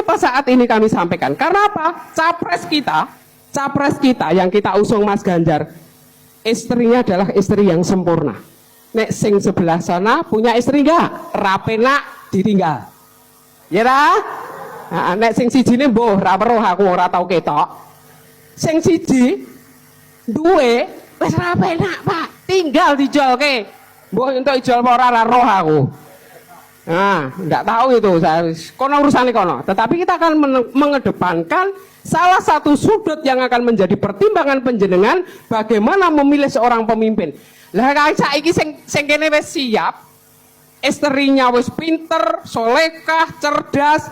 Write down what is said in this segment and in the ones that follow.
Kenapa saat ini kami sampaikan? Karena apa? Capres kita yang kita usung Mas Ganjar, istrinya adalah istri yang sempurna. Nek sing sebelah sana punya istri enggak? Rapenak ditinggal. Ya ta? Nah, nek sing siji ne mbuh ra weruh aku ora tau ketok. Sing siji duwe wis rapenak, Pak. Tinggal dijolke. Mbuh entuk ijol apa ora roh aku. Nah, enggak tahu itu, saya kono urusannya kono. Tetapi kita akan mengedepankan salah satu sudut yang akan menjadi pertimbangan panjenengan bagaimana memilih seorang pemimpin. Lah saiki sing kene wis siap, istrinya wis pinter, solekah, cerdas,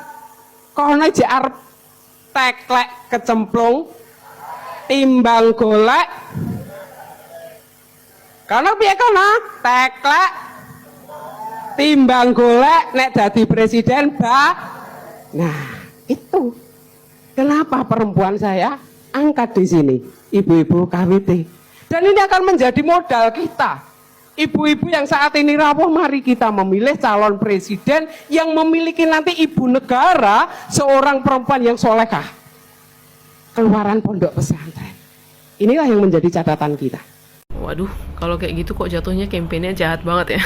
kono jek arep teklek kecemplung timbang golek. Karena piye kono? Teklek timbang golek nek dadi presiden Nah, itu kenapa perempuan saya angkat di sini, ibu-ibu KWT. Dan ini akan menjadi modal kita. Ibu-ibu yang saat ini rawuh, mari kita memilih calon presiden yang memiliki nanti ibu negara, seorang perempuan yang solehah. Keluaran pondok pesantren. Inilah yang menjadi catatan kita. Waduh, kalau kayak gitu kok jatuhnya kampanye jahat banget ya.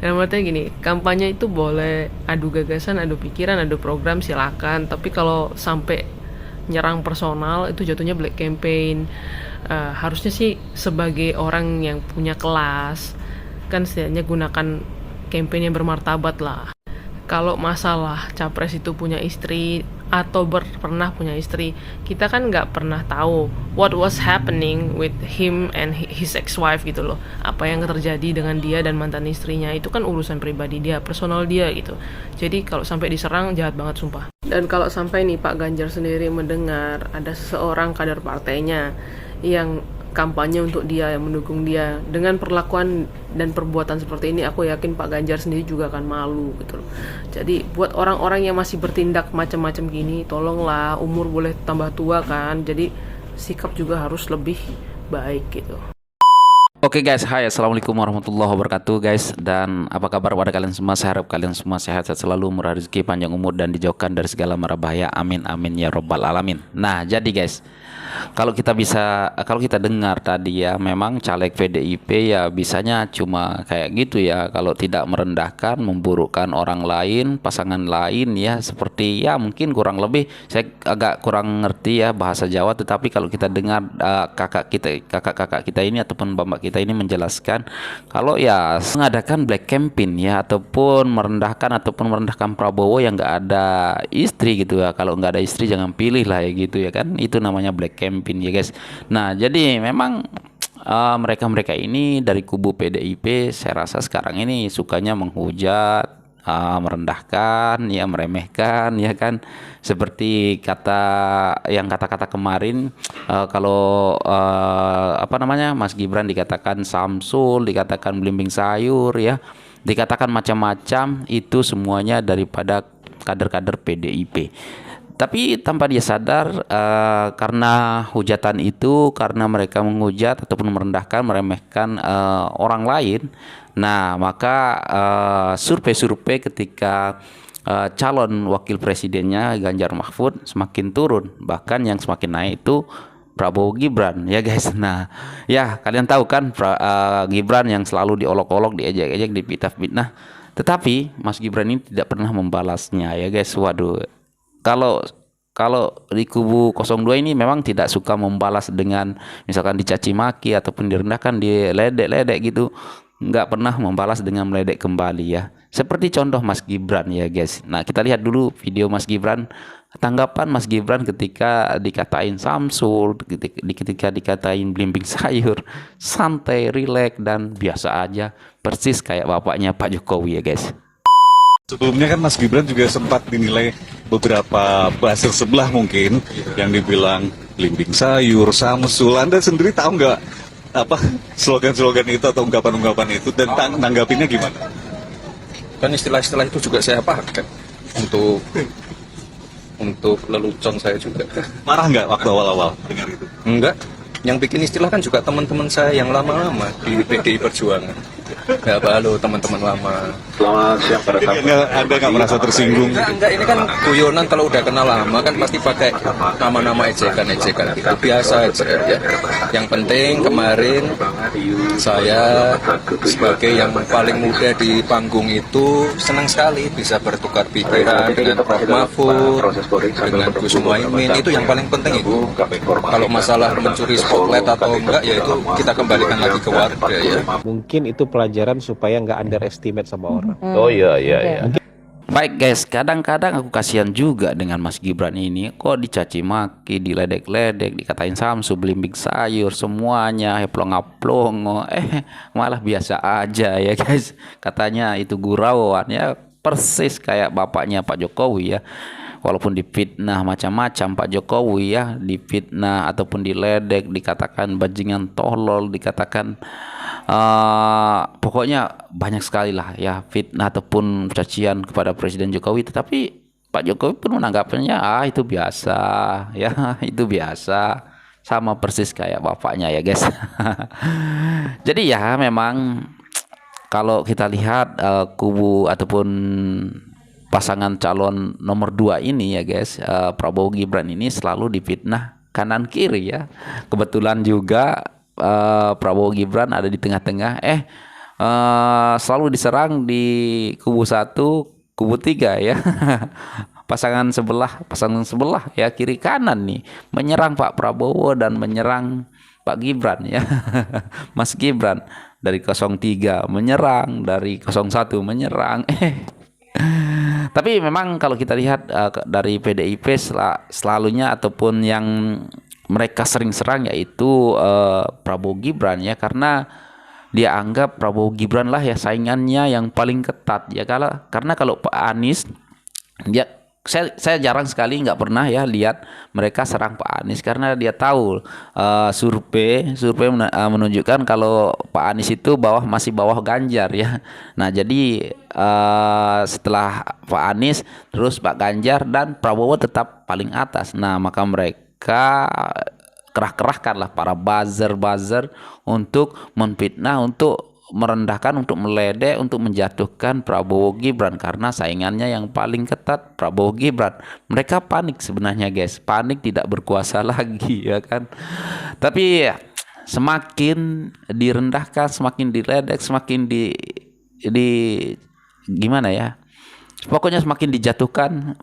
Dalam artinya gini, kampanye itu boleh adu gagasan, adu pikiran, adu program, silakan. Tapi kalau sampai nyerang personal itu jatuhnya black campaign. Harusnya sih sebagai orang yang punya kelas, kan setidaknya gunakan campaign yang bermartabat lah. Kalau masalah capres itu punya istri atau pernah punya istri, kita kan nggak pernah tahu what was happening with him and his ex-wife gitu loh. Apa yang terjadi dengan dia dan mantan istrinya, itu kan urusan pribadi dia, personal dia gitu. Jadi kalau sampai diserang, jahat banget sumpah. Dan kalau sampai nih Pak Ganjar sendiri mendengar ada seseorang kader partainya yang kampanye untuk dia, yang mendukung dia, dengan perlakuan dan perbuatan seperti ini, aku yakin Pak Ganjar sendiri juga akan malu gitu loh. Jadi buat orang-orang yang masih bertindak macam-macam gini, tolonglah, umur boleh tambah tua kan, jadi sikap juga harus lebih baik gitu. Oke guys, hai, assalamualaikum warahmatullahi wabarakatuh guys. Dan apa kabar pada kalian semua? Saya harap kalian semua sehat selalu, murah rezeki, panjang umur, dan dijauhkan dari segala mara bahaya. Amin amin ya robbal alamin. Nah jadi guys, kalau kita dengar tadi ya, memang caleg PDIP ya bisanya cuma kayak gitu ya, kalau tidak merendahkan, memburukkan orang lain, pasangan lain ya, seperti ya mungkin kurang lebih, saya agak kurang ngerti ya bahasa Jawa, tetapi kalau kita dengar kakak-kakak kita ini ataupun bapak kita ini menjelaskan kalau ya mengadakan black campaign ya, ataupun merendahkan Prabowo yang nggak ada istri gitu ya. Kalau nggak ada istri jangan pilih lah ya gitu ya kan, itu namanya black campaign ya guys. Nah jadi memang mereka ini dari kubu PDIP saya rasa sekarang ini sukanya menghujat, merendahkan ya, meremehkan ya kan, seperti kata-kata kemarin, kalau Mas Gibran dikatakan Samsul, dikatakan belimbing sayur ya, dikatakan macam-macam, itu semuanya daripada kader-kader PDIP. Tapi tanpa dia sadar, karena hujatan itu, karena mereka menghujat ataupun merendahkan, meremehkan orang lain, nah maka survei ketika calon wakil presidennya Ganjar Mahfud semakin turun, bahkan yang semakin naik itu Prabowo Gibran ya guys. Nah ya kalian tahu kan, Gibran yang selalu diolok-olok, diejek-ejek, dipitnah, tetapi Mas Gibran ini tidak pernah membalasnya ya guys. Waduh, kalau di kubu 02 ini memang tidak suka membalas dengan misalkan dicaci maki ataupun direndahkan, diledek-ledek gitu, nggak pernah membalas dengan meledek kembali ya, seperti contoh Mas Gibran ya guys. Nah kita lihat dulu video Mas Gibran, tanggapan Mas Gibran ketika dikatain Samsul, ketika dikatain belimbing sayur, santai, rileks, dan biasa aja, persis kayak bapaknya Pak Jokowi ya guys. Sebelumnya kan Mas Gibran juga sempat dinilai beberapa buzzer sebelah mungkin yang dibilang belimbing sayur, Samsul. Anda sendiri tahu nggak apa slogan-slogan itu atau ungkapan-ungkapan itu, dan tanggapinnya gimana? Kan istilah-istilah itu juga saya pakai untuk lelucon saya juga. Marah nggak waktu awal-awal dengar itu? Enggak. Yang bikin istilah kan juga teman-teman saya yang lama-lama di PDI Perjuangan. Ya, halo teman-teman lama. Anda nggak merasa tersinggung? Enggak, ini kan guyonan kalau udah kenal lama kan pasti pakai nama-nama ejekan-ejekan. Itu biasa aja ya. Yang penting kemarin saya sebagai yang paling muda di panggung itu senang sekali bisa bertukar pikiran dengan Prof. Mahfud, dengan Gus Muhaimin. Itu yang paling penting itu. Kalau masalah mencuri spotlight atau enggak, ya itu kita kembalikan lagi ke warga ya. Mungkin itu pelajaran supaya nggak underestimate sama orang. Oh iya iya iya. Baik guys, kadang-kadang aku kasihan juga dengan Mas Gibran ini. Kok dicaci maki, diledek-ledek, dikatain Samsu, belimbing sayur, semuanya heplong-aplong. Malah biasa aja ya guys. Katanya itu gurauan ya, persis kayak bapaknya Pak Jokowi ya. Walaupun difitnah macam-macam Pak Jokowi ya, difitnah ataupun diledek, dikatakan bajingan tolol, dikatakan pokoknya banyak sekali lah ya fitnah ataupun cacian kepada Presiden Jokowi. Tetapi Pak Jokowi pun menanggapinya itu biasa ya, itu biasa, sama persis kayak bapaknya ya guys. Jadi ya memang kalau kita lihat kubu ataupun pasangan calon nomor 2 ini ya guys, Prabowo Gibran ini selalu difitnah kanan kiri ya. Kebetulan juga Prabowo Gibran ada di tengah-tengah, selalu diserang di kubu 1, kubu 3 ya. pasangan sebelah ya, kiri kanan nih menyerang Pak Prabowo dan menyerang Pak Gibran ya. Mas Gibran dari 03 menyerang, dari 01 menyerang. Tapi memang kalau kita lihat dari PDIP selalunya ataupun yang mereka sering serang yaitu Prabowo Gibran ya, karena dia anggap Prabowo Gibran lah ya saingannya yang paling ketat ya. Karena kalau Pak Anies dia, saya jarang sekali nggak pernah ya lihat mereka serang Pak Anies, karena dia tahu survei menunjukkan kalau Pak Anies itu masih bawah Ganjar ya. Nah jadi setelah Pak Anies terus Pak Ganjar dan Prabowo tetap paling atas. Nah maka mereka kerahkanlah para buzzer untuk memfitnah, untuk merendahkan, untuk meledek, untuk menjatuhkan Prabowo Gibran, karena saingannya yang paling ketat Prabowo Gibran. Mereka panik sebenarnya guys, panik tidak berkuasa lagi ya kan. Tapi semakin direndahkan, semakin diledek, semakin di gimana ya, pokoknya semakin dijatuhkan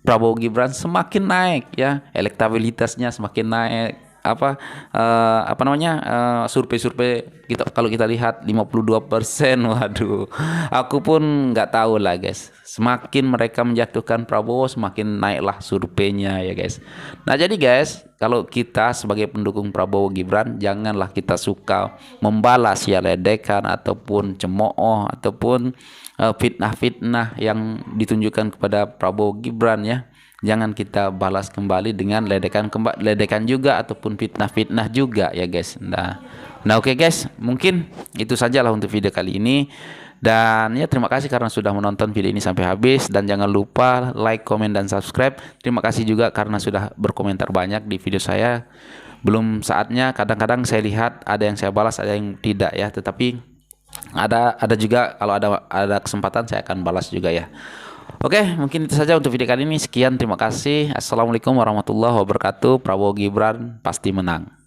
Prabowo Gibran semakin naik ya, elektabilitasnya semakin naik. Survei kita, kalau kita lihat 52%, waduh, aku pun nggak tahu lah guys. Semakin mereka menjatuhkan Prabowo, semakin naiklah surveinya ya guys. Nah jadi guys, kalau kita sebagai pendukung Prabowo Gibran, janganlah kita suka membalas ya ledekan ataupun cemooh ataupun fitnah-fitnah yang ditunjukkan kepada Prabowo Gibran ya. Jangan kita balas kembali dengan ledekan juga ataupun fitnah-fitnah juga ya guys. Nah oke guys, mungkin itu sajalah untuk video kali ini. Dan ya terima kasih karena sudah menonton video ini sampai habis, dan jangan lupa like, komen, dan subscribe. Terima kasih juga karena sudah berkomentar banyak di video saya. Belum saatnya, kadang-kadang saya lihat ada yang saya balas, ada yang tidak ya. Tetapi ada juga kalau ada kesempatan saya akan balas juga ya. Oke, mungkin itu saja untuk video kali ini. Sekian, terima kasih. Assalamualaikum warahmatullahi wabarakatuh. Prabowo Gibran pasti menang.